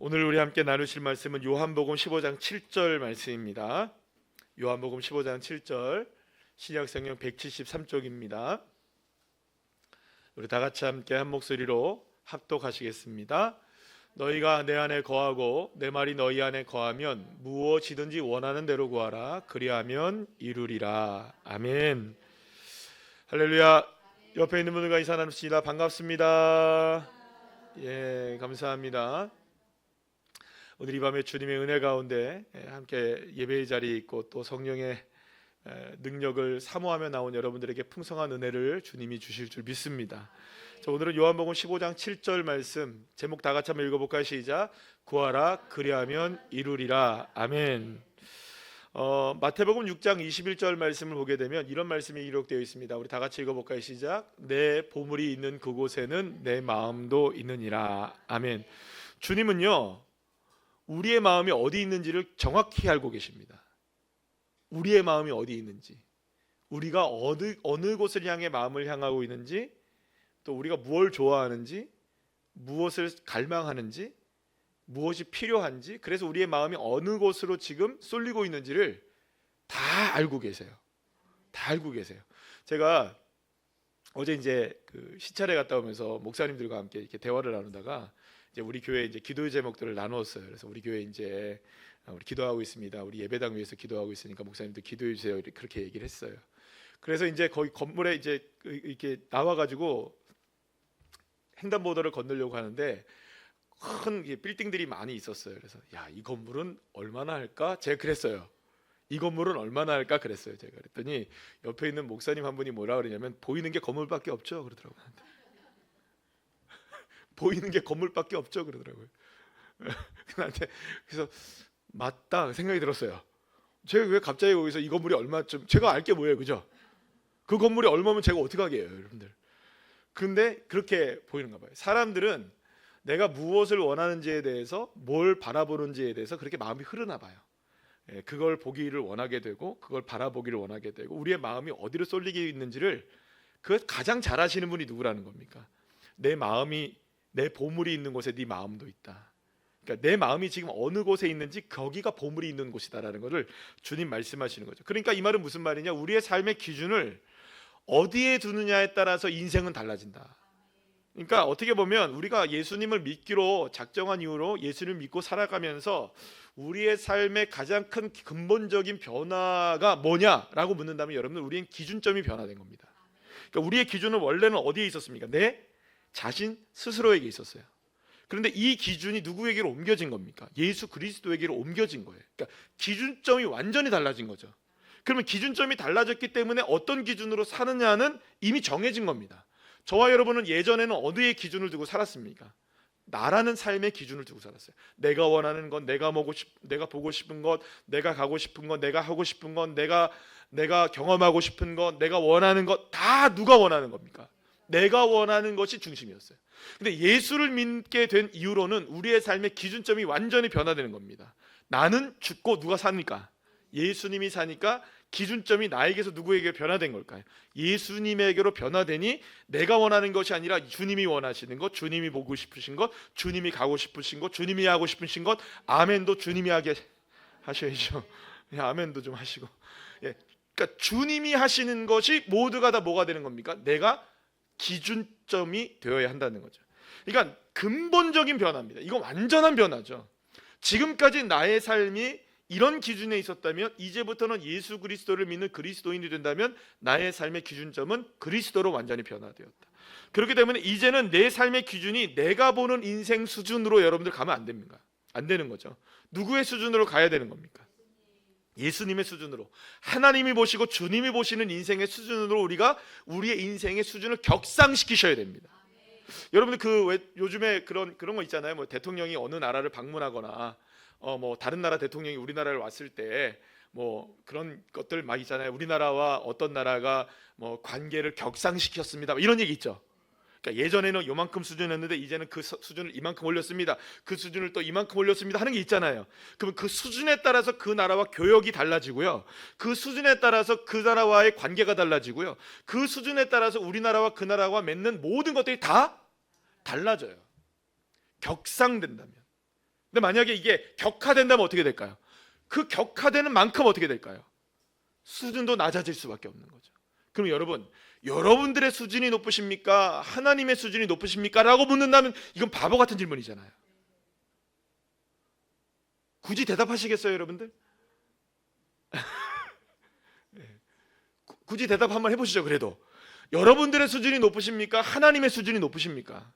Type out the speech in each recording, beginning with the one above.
오늘 우리 함께 나누실 말씀은 요한복음 15장 7절 말씀입니다. 요한복음 15장 7절 신약성경 173쪽입니다. 우리 다 같이 함께 한 목소리로 합독하시겠습니다. 너희가 내 안에 거하고 내 말이 너희 안에 거하면 무엇이든지 원하는 대로 구하라. 그리하면 이루리라. 아멘. 할렐루야. 옆에 있는 분들과 인사 나눕시다. 반갑습니다. 예, 감사합니다. 오늘 이 밤에 주님의 은혜 가운데 함께 예배의 자리에 있고 또 성령의 능력을 사모하며 나온 여러분들에게 풍성한 은혜를 주님이 주실 줄 믿습니다. 자, 오늘은 요한복음 15장 7절 말씀 제목 다 같이 한번 읽어볼까요? 시작. 구하라 그리하면 이루리라. 아멘. 마태복음 6장 21절 말씀을 보게 되면 이런 말씀이 기록되어 있습니다. 우리 다 같이 읽어볼까요? 시작. 내 보물이 있는 그곳에는 내 마음도 있느니라. 아멘. 주님은요, 우리의 마음이 어디 있는지를 정확히 알고 계십니다. 우리의 마음이 어디 있는지, 우리가 어느 곳을 향해 마음을 향하고 있는지, 또 우리가 무엇을 좋아하는지, 무엇을 갈망하는지, 무엇이 필요한지, 그래서 우리의 마음이 어느 곳으로 지금 쏠리고 있는지를 다 알고 계세요. 다 알고 계세요. 제가 어제 이제 그 시찰에 갔다 오면서 목사님들과 함께 이렇게 대화를 나누다가 이제 우리 교회 이제 기도의 제목들을 나누었어요. 그래서 우리 교회 이제 우리 기도하고 있습니다. 우리 예배당 위해서 기도하고 있으니까 목사님들 기도해 주세요. 그렇게 얘기를 했어요. 그래서 이제 거기 건물에 이제 이렇게 나와가지고 횡단보도를 건너려고 하는데 큰 빌딩들이 많이 있었어요. 그래서 야, 이 건물은 얼마나 할까? 제가 그랬어요. 이 건물은 얼마나 할까? 그랬어요. 제가 그랬더니 옆에 있는 목사님 한 분이 뭐라 그러냐면 보이는 게 건물밖에 없죠. 그러더라고요. 보이는 게 건물밖에 없죠. 그러더라고요. 그래서 맞다 생각이 들었어요. 제가 왜 갑자기 거기서 이 건물이 얼마쯤, 제가 알 게 뭐예요, 그죠? 그 건물이 얼마면 제가 어떻게 하게요, 여러분들? 근데 그렇게 보이는가 봐요. 사람들은 내가 무엇을 원하는지에 대해서, 뭘 바라보는지에 대해서 그렇게 마음이 흐르나 봐요. 그걸 보기를 원하게 되고, 그걸 바라보기를 원하게 되고, 우리의 마음이 어디로 쏠리게 있는지를 그 가장 잘 아시는 분이 누구라는 겁니까? 내 마음이, 내 보물이 있는 곳에 네 마음도 있다. 그러니까 내 마음이 지금 어느 곳에 있는지 거기가 보물이 있는 곳이다라는 것을 주님 말씀하시는 거죠. 그러니까 이 말은 무슨 말이냐? 우리의 삶의 기준을 어디에 두느냐에 따라서 인생은 달라진다. 그러니까 어떻게 보면 우리가 예수님을 믿기로 작정한 이유로 예수님을 믿고 살아가면서 우리의 삶의 가장 큰 근본적인 변화가 뭐냐라고 묻는다면 여러분들, 우리의 기준점이 변화된 겁니다. 그러니까 우리의 기준은 원래는 어디에 있었습니까? 내 자신 스스로에게 있었어요. 그런데 이 기준이 누구에게로 옮겨진 겁니까? 예수 그리스도에게로 옮겨진 거예요. 그러니까 기준점이 완전히 달라진 거죠. 그러면 기준점이 달라졌기 때문에 어떤 기준으로 사느냐는 이미 정해진 겁니다. 저와 여러분은 예전에는 어디에 기준을 두고 살았습니까? 나라는 삶의 기준을 두고 살았어요. 내가 원하는 것, 내가 보고 싶은 것, 내가 가고 싶은 것, 내가 하고 싶은 것, 내가 경험하고 싶은 것, 내가 원하는 것, 다 누가 원하는 겁니까? 내가 원하는 것이 중심이었어요. 근데 예수를 믿게 된 이후로는 우리의 삶의 기준점이 완전히 변화되는 겁니다. 나는 죽고 누가 사니까? 예수님이 사니까 기준점이 나에게서 누구에게 변화된 걸까요? 예수님에게로 변화되니 내가 원하는 것이 아니라 주님이 원하시는 것, 주님이 보고 싶으신 것, 주님이 가고 싶으신 것, 주님이 하고 싶으신 것. 아멘도 주님이 하게 하셔야죠. 아멘도 좀 하시고. 그러니까 주님이 하시는 것이 모두가 다 뭐가 되는 겁니까? 내가 기준점이 되어야 한다는 거죠. 그러니까 근본적인 변화입니다. 이건 완전한 변화죠. 지금까지 나의 삶이 이런 기준에 있었다면 이제부터는 예수 그리스도를 믿는 그리스도인이 된다면 나의 삶의 기준점은 그리스도로 완전히 변화되었다. 그렇기 때문에 이제는 내 삶의 기준이 내가 보는 인생 수준으로 여러분들 가면 안 됩니까? 안 되는 거죠. 누구의 수준으로 가야 되는 겁니까? 예수님의 수준으로, 하나님이 보시고 주님이 보시는 인생의 수준으로 우리가 우리의 인생의 수준을 격상시키셔야 됩니다. 여러분들 요즘에 그런 거 있잖아요. 뭐 대통령이 어느 나라를 방문하거나 뭐 다른 나라 대통령이 우리나라를 왔을 때 뭐 그런 것들 막 있잖아요. 우리나라와 어떤 나라가 뭐 관계를 격상시켰습니다. 이런 얘기 있죠. 그러니까 예전에는 요만큼 수준이었는데 이제는 그 수준을 이만큼 올렸습니다. 그 수준을 또 이만큼 올렸습니다 하는 게 있잖아요. 그러면 그 수준에 따라서 그 나라와 교역이 달라지고요. 그 수준에 따라서 그 나라와의 관계가 달라지고요. 그 수준에 따라서 우리나라와 그 나라와 맺는 모든 것들이 다 달라져요. 격상된다면. 근데 만약에 이게 격화된다면 어떻게 될까요? 그 격화되는 만큼 어떻게 될까요? 수준도 낮아질 수밖에 없는 거죠. 그럼 여러분, 여러분들의 수준이 높으십니까? 하나님의 수준이 높으십니까? 라고 묻는다면 이건 바보 같은 질문이잖아요. 굳이 대답하시겠어요, 여러분들? 굳이 대답 한번 해보시죠. 그래도 여러분들의 수준이 높으십니까? 하나님의 수준이 높으십니까?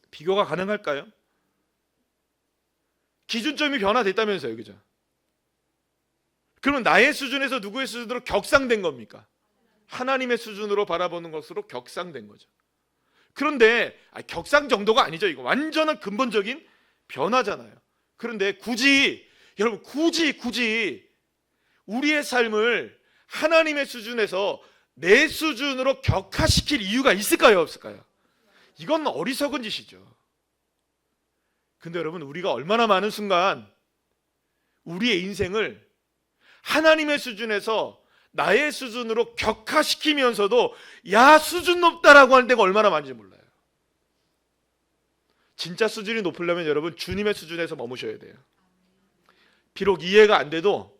비교가 가능할까요? 기준점이 변화됐다면서요, 그죠? 그러면 나의 수준에서 누구의 수준으로 격상된 겁니까? 하나님의 수준으로 바라보는 것으로 격상된 거죠. 그런데 격상 정도가 아니죠. 이거 완전한 근본적인 변화잖아요. 그런데 여러분 굳이 우리의 삶을 하나님의 수준에서 내 수준으로 격화시킬 이유가 있을까요, 없을까요? 이건 어리석은 짓이죠. 근데 여러분, 우리가 얼마나 많은 순간 우리의 인생을 하나님의 수준에서 나의 수준으로 격화시키면서도 야, 수준 높다라고 하는 데가 얼마나 많은지 몰라요. 진짜 수준이 높으려면 여러분, 주님의 수준에서 머무셔야 돼요. 비록 이해가 안 돼도,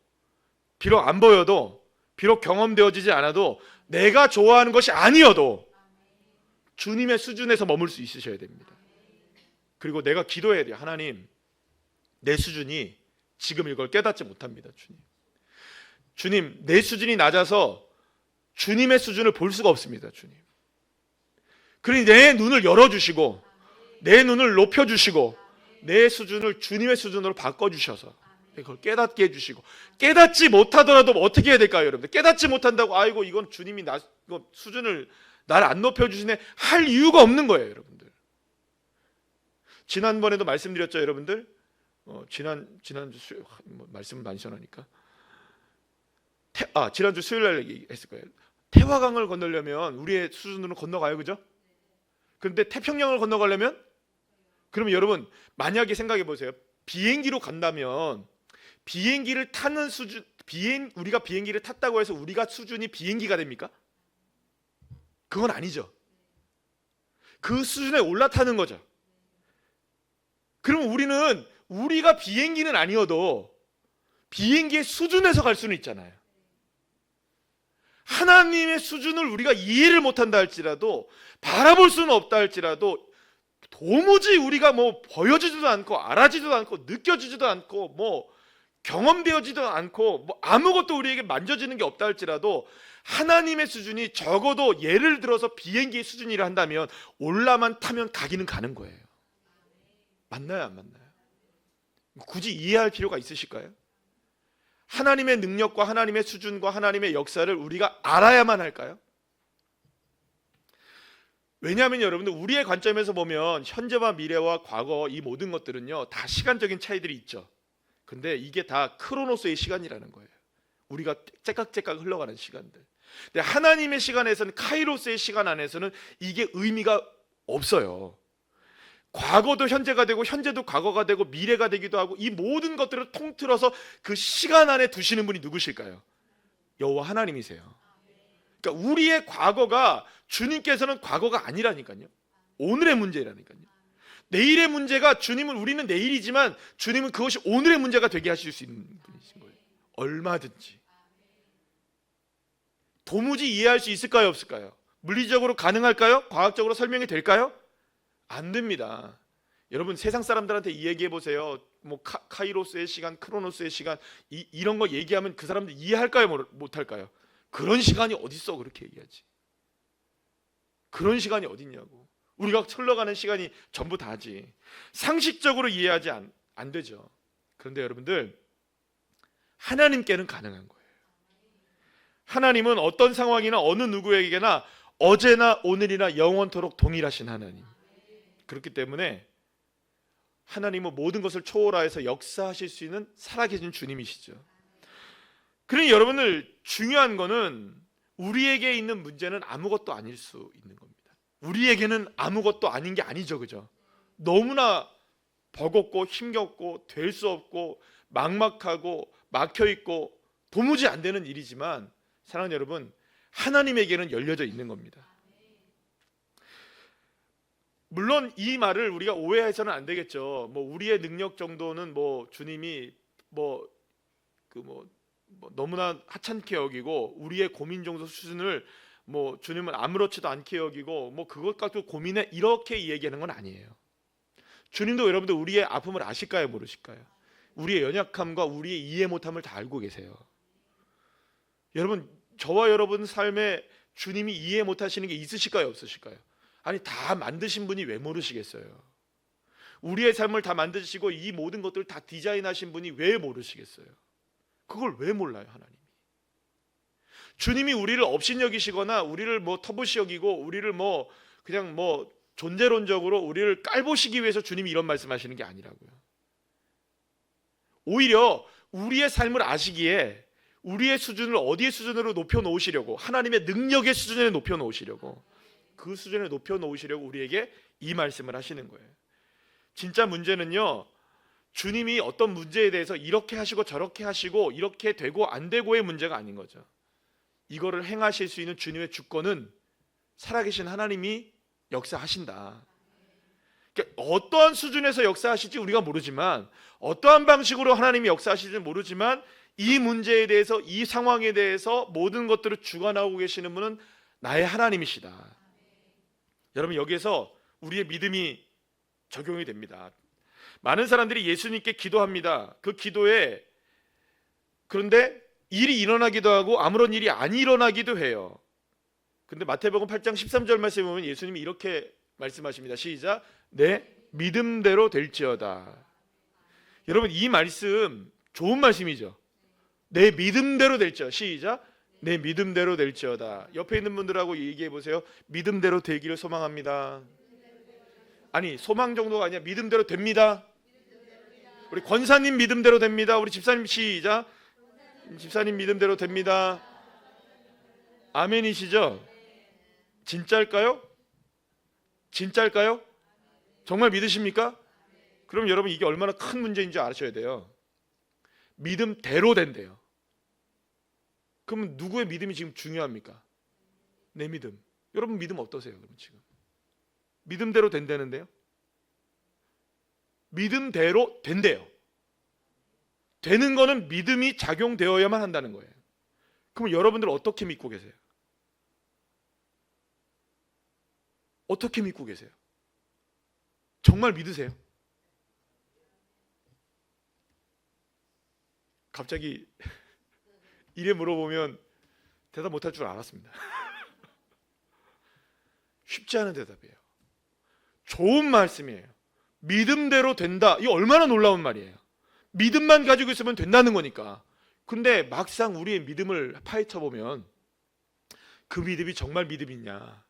비록 안 보여도, 비록 경험되어지지 않아도, 내가 좋아하는 것이 아니어도 주님의 수준에서 머물 수 있으셔야 됩니다. 그리고 내가 기도해야 돼요. 하나님, 내 수준이 지금 이걸 깨닫지 못합니다. 주님, 내 수준이 낮아서 주님의 수준을 볼 수가 없습니다. 주님, 그러니 내 눈을 열어주시고 내 눈을 높여주시고 내 수준을 주님의 수준으로 바꿔주셔서 그걸 깨닫게 해주시고, 깨닫지 못하더라도 어떻게 해야 될까요, 여러분들? 깨닫지 못한다고 아이고 이건 주님이 이거 수준을 날 안 높여주시네 할 이유가 없는 거예요, 여러분들. 지난번에도 말씀드렸죠, 여러분들. 지난주 말씀을 많이 전하니까 지난주 수요일 날 얘기했을 거예요. 태화강을 건너려면 우리의 수준으로 건너가요, 그죠? 그런데 태평양을 건너가려면, 그러면 여러분 만약에 생각해 보세요. 비행기로 간다면 비행기를 타는 수준, 우리가 비행기를 탔다고 해서 우리가 수준이 비행기가 됩니까? 그건 아니죠. 그 수준에 올라타는 거죠. 그럼 우리가 비행기는 아니어도 비행기의 수준에서 갈 수는 있잖아요. 하나님의 수준을 우리가 이해를 못한다 할지라도, 바라볼 수는 없다 할지라도, 도무지 우리가 보여지지도 않고 알아지도 않고 느껴지지도 않고 경험되어지도 않고 아무것도 우리에게 만져지는 게 없다 할지라도, 하나님의 수준이 적어도 예를 들어서 비행기의 수준이라 한다면 올라만 타면 가기는 가는 거예요. 맞나요, 안 맞나요? 굳이 이해할 필요가 있으실까요? 하나님의 능력과 하나님의 수준과 하나님의 역사를 우리가 알아야만 할까요? 왜냐하면 여러분들, 우리의 관점에서 보면 현재와 미래와 과거, 이 모든 것들은요 다 시간적인 차이들이 있죠. 근데 이게 다 크로노스의 시간이라는 거예요. 우리가 째깍째깍 흘러가는 시간들. 근데 하나님의 시간에서는, 카이로스의 시간 안에서는 이게 의미가 없어요. 과거도 현재가 되고 현재도 과거가 되고 미래가 되기도 하고, 이 모든 것들을 통틀어서 그 시간 안에 두시는 분이 누구실까요? 여호와 하나님이세요. 그러니까 우리의 과거가, 주님께서는 과거가 아니라니까요. 오늘의 문제라니까요. 내일의 문제가, 우리는 내일이지만 주님은 그것이 오늘의 문제가 되게 하실 수 있는 분이신 거예요. 얼마든지. 도무지 이해할 수 있을까요, 없을까요? 물리적으로 가능할까요? 과학적으로 설명이 될까요? 안 됩니다. 여러분, 세상 사람들한테 이 얘기해 보세요. 카이로스의 시간, 크로노스의 시간, 이런 거 얘기하면 그 사람들 이해할까요, 못할까요? 그런 시간이 어딨어, 그렇게 얘기하지. 그런 시간이 어딨냐고. 우리가 흘러가는 시간이 전부 다지. 상식적으로 이해하지 안 되죠. 그런데 여러분들, 하나님께는 가능한 거예요. 하나님은 어떤 상황이나 어느 누구에게나 어제나 오늘이나 영원토록 동일하신 하나님. 그렇기 때문에 하나님은 모든 것을 초월하여서 역사하실 수 있는 살아계신 주님이시죠. 그러니 여러분들, 중요한 거는 우리에게 있는 문제는 아무것도 아닐 수 있는 겁니다. 우리에게는 아무것도 아닌 게 아니죠, 그죠? 너무나 버겁고 힘겹고 될 수 없고 막막하고 막혀있고 도무지 안 되는 일이지만, 사랑하는 여러분, 하나님에게는 열려져 있는 겁니다. 물론 이 말을 우리가 오해해서는 안 되겠죠. 뭐 우리의 능력 정도는 뭐 주님이 너무나 하찮게 여기고 우리의 고민 정도 수준을 뭐 주님은 아무렇지도 않게 여기고 뭐 그것 갖고 고민해 이렇게 얘기하는 건 아니에요. 주님도 여러분들 우리의 아픔을 아실까요, 모르실까요? 우리의 연약함과 우리의 이해 못함을 다 알고 계세요. 여러분, 저와 여러분 삶에 주님이 이해 못하시는 게 있으실까요, 없으실까요? 아니, 다 만드신 분이 왜 모르시겠어요? 우리의 삶을 다 만드시고 이 모든 것들을 다 디자인하신 분이 왜 모르시겠어요? 그걸 왜 몰라요, 하나님이? 주님이 우리를 업신여기시거나 우리를 뭐 터부시 여기고 우리를 뭐 그냥 뭐 존재론적으로 우리를 깔보시기 위해서 주님이 이런 말씀하시는 게 아니라고요. 오히려 우리의 삶을 아시기에 우리의 수준을 어디의 수준으로 높여 놓으시려고, 하나님의 능력의 수준에 높여 놓으시려고, 그 수준에 높여 놓으시려고 우리에게 이 말씀을 하시는 거예요. 진짜 문제는요, 주님이 어떤 문제에 대해서 이렇게 하시고 저렇게 하시고 이렇게 되고 안 되고의 문제가 아닌 거죠. 이거를 행하실 수 있는 주님의 주권은 살아계신 하나님이 역사하신다. 그러니까 어떠한 수준에서 역사하실지 우리가 모르지만, 어떠한 방식으로 하나님이 역사하실지 모르지만, 이 문제에 대해서, 이 상황에 대해서 모든 것들을 주관하고 계시는 분은 나의 하나님이시다. 여러분, 여기에서 우리의 믿음이 적용이 됩니다. 많은 사람들이 예수님께 기도합니다. 그 기도에, 그런데 일이 일어나기도 하고 아무런 일이 안 일어나기도 해요. 근데 마태복음 8장 13절 말씀에 보면 예수님이 이렇게 말씀하십니다. 시작. 내 믿음대로 될지어다. 여러분, 이 말씀 좋은 말씀이죠. 내 믿음대로 될지어다. 시작. 내 믿음대로 될지어다. 옆에 있는 분들하고 얘기해 보세요. 믿음대로 되기를 소망합니다. 아니, 소망 정도가 아니라 믿음대로 됩니다. 우리 권사님 믿음대로 됩니다. 우리 집사님 시작. 집사님 믿음대로 됩니다. 아멘이시죠? 진짜일까요? 진짜일까요? 정말 믿으십니까? 그럼 여러분, 이게 얼마나 큰 문제인지 아셔야 돼요. 믿음대로 된대요. 그럼 누구의 믿음이 지금 중요합니까? 내 믿음. 여러분 믿음 어떠세요? 그럼 지금 믿음대로 된다는데요? 믿음대로 된대요. 되는 거는 믿음이 작용되어야만 한다는 거예요. 그럼 여러분들 어떻게 믿고 계세요? 어떻게 믿고 계세요? 정말 믿으세요? 갑자기 이래 물어보면 대답 못할 줄 알았습니다. 쉽지 않은 대답이에요. 좋은 말씀이에요. 믿음대로 된다. 이거 얼마나 놀라운 말이에요. 믿음만 가지고 있으면 된다는 거니까. 근데 막상 우리의 믿음을 파헤쳐 보면 그 믿음이 정말 믿음이냐?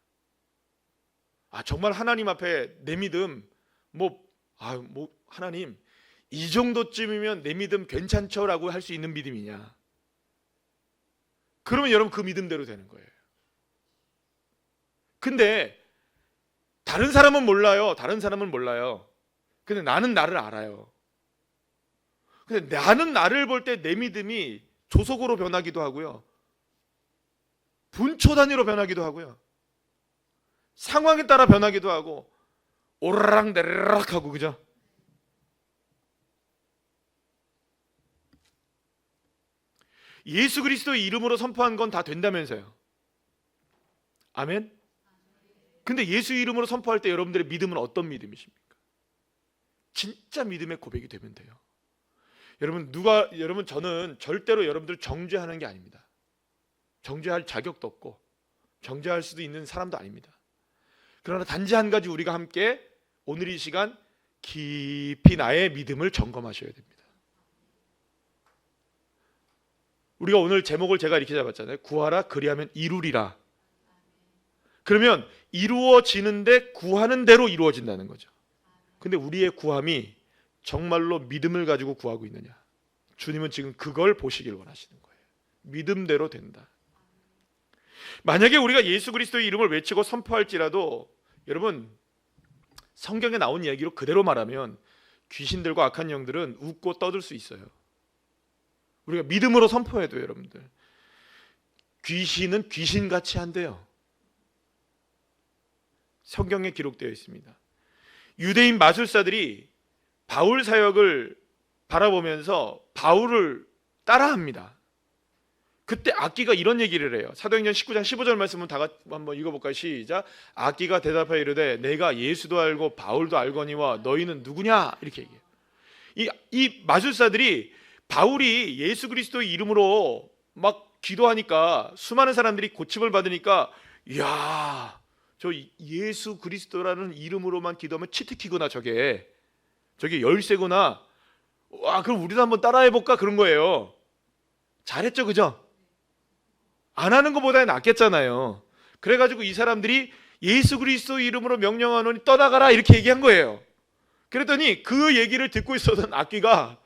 정말 하나님 앞에 내 믿음 하나님 이 정도쯤이면 내 믿음 괜찮죠라고 할 수 있는 믿음이냐? 그러면 여러분 그 믿음대로 되는 거예요. 근데 다른 사람은 몰라요. 다른 사람은 몰라요. 근데 나는 나를 알아요. 근데 나는 나를 볼 때 내 믿음이 조속으로 변하기도 하고요. 분초 단위로 변하기도 하고요. 상황에 따라 변하기도 하고 오르락 내리락 하고, 그죠? 예수 그리스도의 이름으로 선포한 건 다 된다면서요. 아멘? 근데 예수 이름으로 선포할 때 여러분들의 믿음은 어떤 믿음이십니까? 진짜 믿음의 고백이 되면 돼요. 여러분 저는 절대로 여러분들 정죄하는 게 아닙니다. 정죄할 자격도 없고 정죄할 수도 있는 사람도 아닙니다. 그러나 단지 한 가지 우리가 함께 오늘 이 시간 깊이 나의 믿음을 점검하셔야 됩니다. 우리가 오늘 제목을 제가 이렇게 잡았잖아요. 구하라 그리하면 이루리라. 그러면 이루어지는데 구하는 대로 이루어진다는 거죠. 근데 우리의 구함이 정말로 믿음을 가지고 구하고 있느냐? 주님은 지금 그걸 보시길 원하시는 거예요. 믿음대로 된다. 만약에 우리가 예수 그리스도의 이름을 외치고 선포할지라도 여러분 성경에 나온 이야기로 그대로 말하면 귀신들과 악한 영들은 웃고 떠들 수 있어요. 우리가 믿음으로 선포해도 여러분들 귀신은 귀신같이 한대요. 성경에 기록되어 있습니다. 유대인 마술사들이 바울 사역을 바라보면서 바울을 따라합니다. 그때 악기가 이런 얘기를 해요. 사도행전 19장 15절 말씀은 다 같이 한번 읽어볼까요? 시작. 악기가 대답하여 이르되 내가 예수도 알고 바울도 알거니와 너희는 누구냐? 이렇게 얘기해요. 이 마술사들이 바울이 예수 그리스도의 이름으로 막 기도하니까 수많은 사람들이 고침을 받으니까, 이야, 저 예수 그리스도라는 이름으로만 기도하면 치트키구나, 저게 열쇠구나. 와, 그럼 우리도 한번 따라해볼까? 그런 거예요. 잘했죠, 그죠? 안 하는 것보다 낫겠잖아요. 그래가지고 이 사람들이 예수 그리스도 이름으로 명령하노니 떠나가라 이렇게 얘기한 거예요. 그랬더니 그 얘기를 듣고 있었던 악기가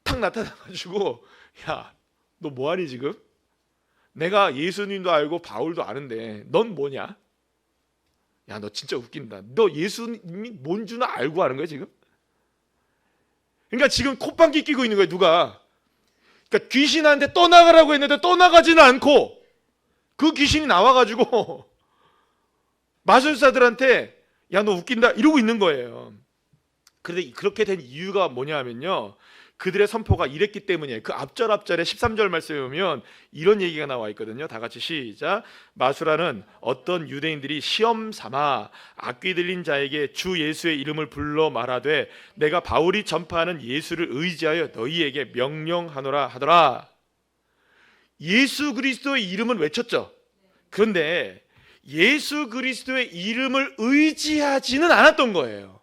탁 나타나가지고, 야, 너 뭐하니 지금? 내가 예수님도 알고 바울도 아는데 넌 뭐냐? 야, 너 진짜 웃긴다. 너 예수님이 뭔지는 알고 하는 거야 지금? 그러니까 지금 콧방귀 끼고 있는 거예요. 누가? 그러니까 귀신한테 떠나가라고 했는데 떠나가지는 않고 그 귀신이 나와가지고 마술사들한테 야, 너 웃긴다 이러고 있는 거예요. 그런데 그렇게 된 이유가 뭐냐 하면요, 그들의 선포가 이랬기 때문이에요. 그 앞절에 13절 말씀에 보면 이런 얘기가 나와 있거든요. 다 같이 시작. 마술하는 어떤 유대인들이 시험 삼아 악귀 들린 자에게 주 예수의 이름을 불러 말하되 내가 바울이 전파하는 예수를 의지하여 너희에게 명령하노라 하더라. 예수 그리스도의 이름은 외쳤죠. 그런데 예수 그리스도의 이름을 의지하지는 않았던 거예요.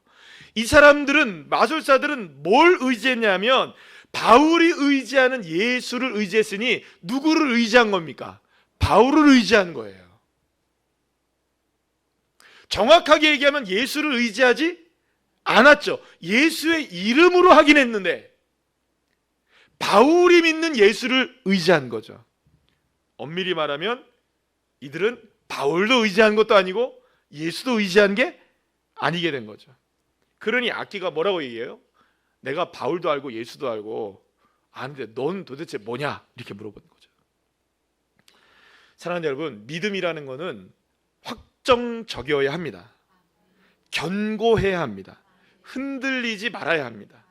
이 사람들은, 마술사들은 뭘 의지했냐면 바울이 의지하는 예수를 의지했으니 누구를 의지한 겁니까? 바울을 의지한 거예요. 정확하게 얘기하면 예수를 의지하지 않았죠. 예수의 이름으로 하긴 했는데 바울이 믿는 예수를 의지한 거죠. 엄밀히 말하면 이들은 바울도 의지한 것도 아니고 예수도 의지한 게 아니게 된 거죠. 그러니 악기가 뭐라고 얘기해요? 내가 바울도 알고 예수도 알고 아는데 넌 도대체 뭐냐? 이렇게 물어보는 거죠. 사랑하는 여러분, 믿음이라는 것은 확정적이어야 합니다. 견고해야 합니다. 흔들리지 말아야 합니다.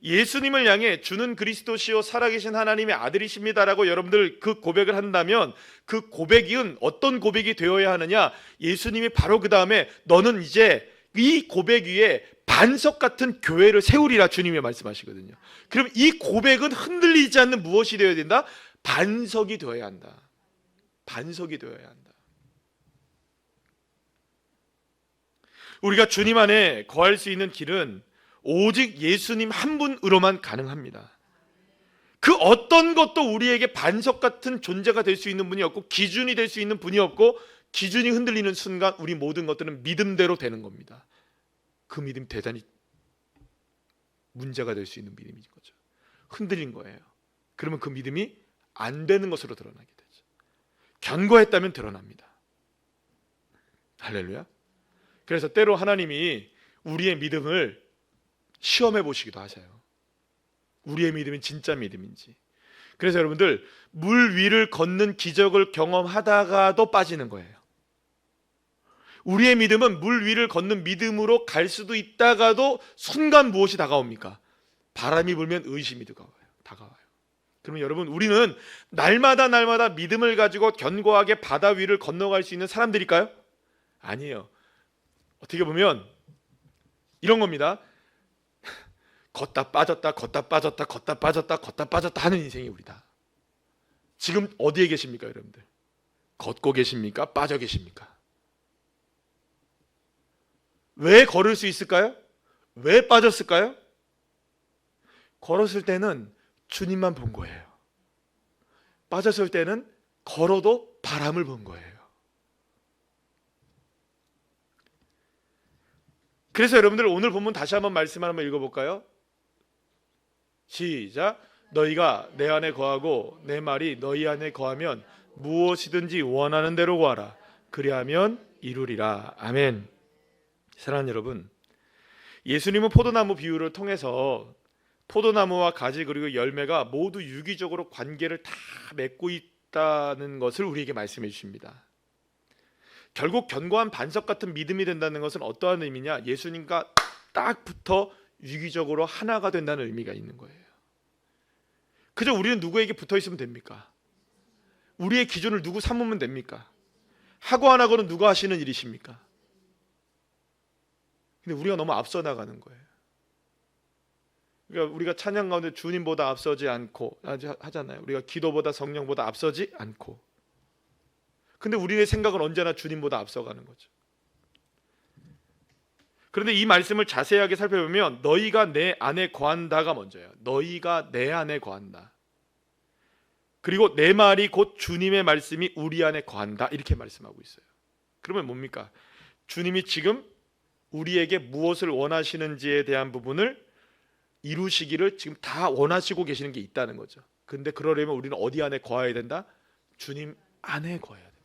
예수님을 향해 주는 그리스도시요 살아계신 하나님의 아들이십니다라고 여러분들 그 고백을 한다면 그 고백은 어떤 고백이 되어야 하느냐? 예수님이 바로 그 다음에 너는 이제 이 고백 위에 반석 같은 교회를 세우리라 주님이 말씀하시거든요. 그럼 이 고백은 흔들리지 않는 무엇이 되어야 된다? 반석이 되어야 한다. 반석이 되어야 한다. 우리가 주님 안에 거할 수 있는 길은 오직 예수님 한 분으로만 가능합니다. 그 어떤 것도 우리에게 반석 같은 존재가 될 수 있는 분이 없고 기준이 될 수 있는 분이 없고, 기준이 흔들리는 순간 우리 모든 것들은 믿음대로 되는 겁니다. 그 믿음 대단히 문제가 될 수 있는 믿음인 거죠. 흔들린 거예요. 그러면 그 믿음이 안 되는 것으로 드러나게 되죠. 견고했다면 드러납니다. 할렐루야. 그래서 때로 하나님이 우리의 믿음을 시험해 보시기도 하세요. 우리의 믿음이 진짜 믿음인지. 그래서 여러분들 물 위를 걷는 기적을 경험하다가도 빠지는 거예요. 우리의 믿음은 물 위를 걷는 믿음으로 갈 수도 있다가도 순간 무엇이 다가옵니까? 바람이 불면 의심이 다가와요. 그러면 여러분, 우리는 날마다 믿음을 가지고 견고하게 바다 위를 건너갈 수 있는 사람들일까요? 아니에요. 어떻게 보면 이런 겁니다. 걷다 빠졌다 걷다 빠졌다 걷다 빠졌다 걷다 빠졌다 하는 인생이 우리다. 지금 어디에 계십니까 여러분들? 걷고 계십니까? 빠져 계십니까? 왜 걸을 수 있을까요? 왜 빠졌을까요? 걸었을 때는 주님만 본 거예요. 빠졌을 때는 걸어도 바람을 본 거예요. 그래서 여러분들 오늘 본문 다시 한번 말씀 한번 읽어볼까요? 시작. 너희가 내 안에 거하고 내 말이 너희 안에 거하면 무엇이든지 원하는 대로 구하라. 그리하면 이루리라. 아멘. 사랑하는 여러분, 예수님은 포도나무 비유를 통해서 포도나무와 가지 그리고 열매가 모두 유기적으로 관계를 다 맺고 있다는 것을 우리에게 말씀해 주십니다. 결국 견고한 반석 같은 믿음이 된다는 것은 어떠한 의미냐? 예수님과 딱 붙어 유기적으로 하나가 된다는 의미가 있는 거예요. 그저 우리는 누구에게 붙어 있으면 됩니까? 우리의 기준을 누구 삼으면 됩니까? 하고 안 하고는 누가 하시는 일이십니까? 근데 우리가 너무 앞서 나가는 거예요. 그러니까 우리가 찬양 가운데 주님보다 앞서지 않고 하잖아요. 우리가 기도보다 성령보다 앞서지 않고. 근데 우리의 생각은 언제나 주님보다 앞서가는 거죠. 그런데 이 말씀을 자세하게 살펴보면 너희가 내 안에 거한다가 먼저예요. 너희가 내 안에 거한다. 그리고 내 말이 곧 주님의 말씀이 우리 안에 거한다. 이렇게 말씀하고 있어요. 그러면 뭡니까? 주님이 지금 우리에게 무엇을 원하시는지에 대한 부분을 이루시기를 지금 다 원하시고 계시는 게 있다는 거죠. 근데 그러려면 우리는 어디 안에 거해야 된다? 주님 안에 거해야 된다.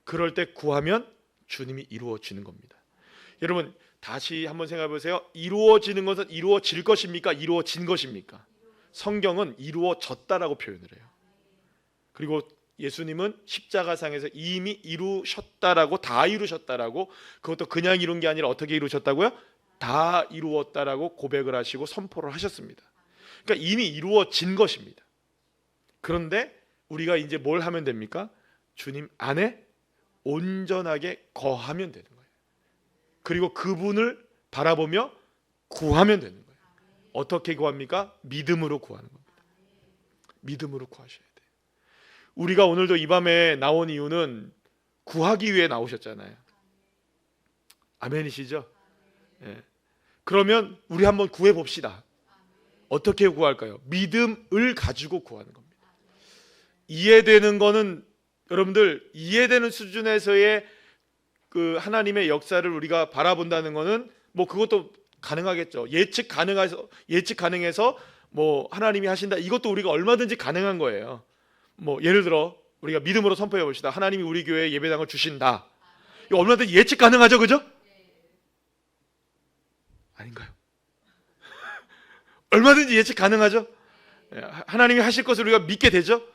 그럴 때 구하면 주님이 이루어지는 겁니다. 여러분 다시 한번 생각해 보세요. 이루어지는 것은 이루어질 것입니까? 이루어진 것입니까? 성경은 이루어졌다라고 표현을 해요. 그리고 예수님은 십자가상에서 이미 이루셨다라고, 다 이루셨다라고, 그것도 그냥 이룬 게 아니라 어떻게 이루셨다고요? 다 이루었다라고 고백을 하시고 선포를 하셨습니다. 그러니까 이미 이루어진 것입니다. 그런데 우리가 이제 뭘 하면 됩니까? 주님 안에 온전하게 거하면 되는 거예요. 그리고 그분을 바라보며 구하면 되는 거예요. 어떻게 구합니까? 믿음으로 구하는 겁니다. 믿음으로 구하셔야 돼요. 우리가 오늘도 이 밤에 나온 이유는 구하기 위해 나오셨잖아요. 아멘이시죠? 예. 그러면 우리 한번 구해 봅시다. 어떻게 구할까요? 믿음을 가지고 구하는 겁니다. 이해되는 거는 여러분들 이해되는 수준에서의 그 하나님의 역사를 우리가 바라본다는 거는 뭐 그것도 가능하겠죠. 예측 가능해서 뭐 하나님이 하신다. 이것도 우리가 얼마든지 가능한 거예요. 뭐 예를 들어 우리가 믿음으로 선포해 봅시다. 하나님이 우리 교회에 예배당을 주신다. 이거 얼마든지 예측 가능하죠, 그죠? 아닌가요? 얼마든지 예측 가능하죠. 하나님이 하실 것을 우리가 믿게 되죠.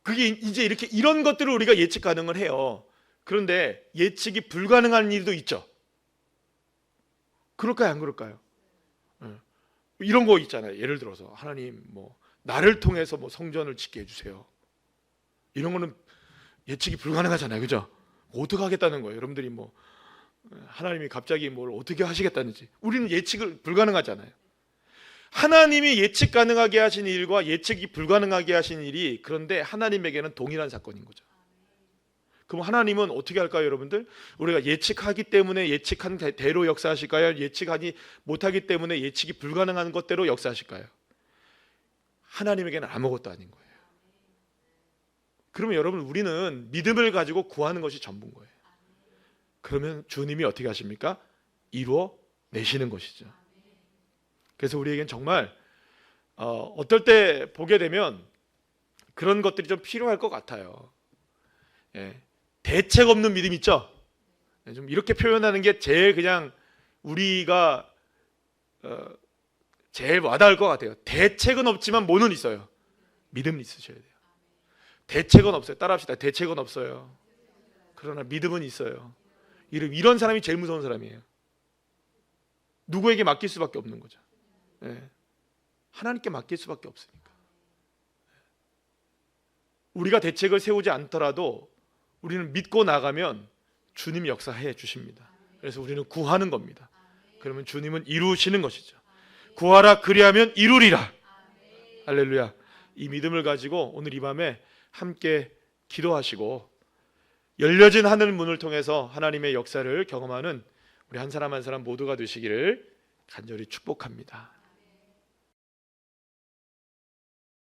그게 이제 이렇게 이런 것들을 우리가 예측 가능을 해요. 그런데 예측이 불가능한 일도 있죠. 그럴까요, 안 그럴까요? 이런 거 있잖아요. 예를 들어서 하나님 뭐 나를 통해서 뭐 성전을 짓게 해주세요. 이런 거는 예측이 불가능하잖아요, 그죠? 어떻게 하겠다는 거예요, 여러분들이 뭐 하나님이 갑자기 뭘 어떻게 하시겠다는지 우리는 예측을 불가능하잖아요. 하나님이 예측 가능하게 하신 일과 예측이 불가능하게 하신 일이 그런데 하나님에게는 동일한 사건인 거죠. 그럼 하나님은 어떻게 할까요, 여러분들? 우리가 예측하기 때문에 예측한 대로 역사하실까요? 예측하지 못하기 때문에 예측이 불가능한 것대로 역사하실까요? 하나님에게는 아무것도 아닌 거예요. 그러면 여러분 우리는 믿음을 가지고 구하는 것이 전부인 거예요. 그러면 주님이 어떻게 하십니까? 이루어 내시는 것이죠. 그래서 우리에겐 정말 어떨 때 보게 되면 그런 것들이 좀 필요할 것 같아요. 예. 대책 없는 믿음 있죠? 좀 이렇게 표현하는 게 제일 그냥 우리가 제일 와닿을 것 같아요. 대책은 없지만 뭐는 있어요? 믿음은 있으셔야 돼요. 대책은 없어요. 따라합시다. 대책은 없어요. 그러나 믿음은 있어요. 이런 사람이 제일 무서운 사람이에요. 누구에게 맡길 수밖에 없는 거죠. 예. 하나님께 맡길 수밖에 없으니까. 우리가 대책을 세우지 않더라도 우리는 믿고 나가면 주님이 역사해 주십니다. 그래서 우리는 구하는 겁니다. 그러면 주님은 이루시는 것이죠. 구하라 그리하면 이루리라. 할렐루야. 이 믿음을 가지고 오늘 이 밤에 함께 기도하시고 열려진 하늘 문을 통해서 하나님의 역사를 경험하는 우리 한 사람 한 사람 모두가 되시기를 간절히 축복합니다.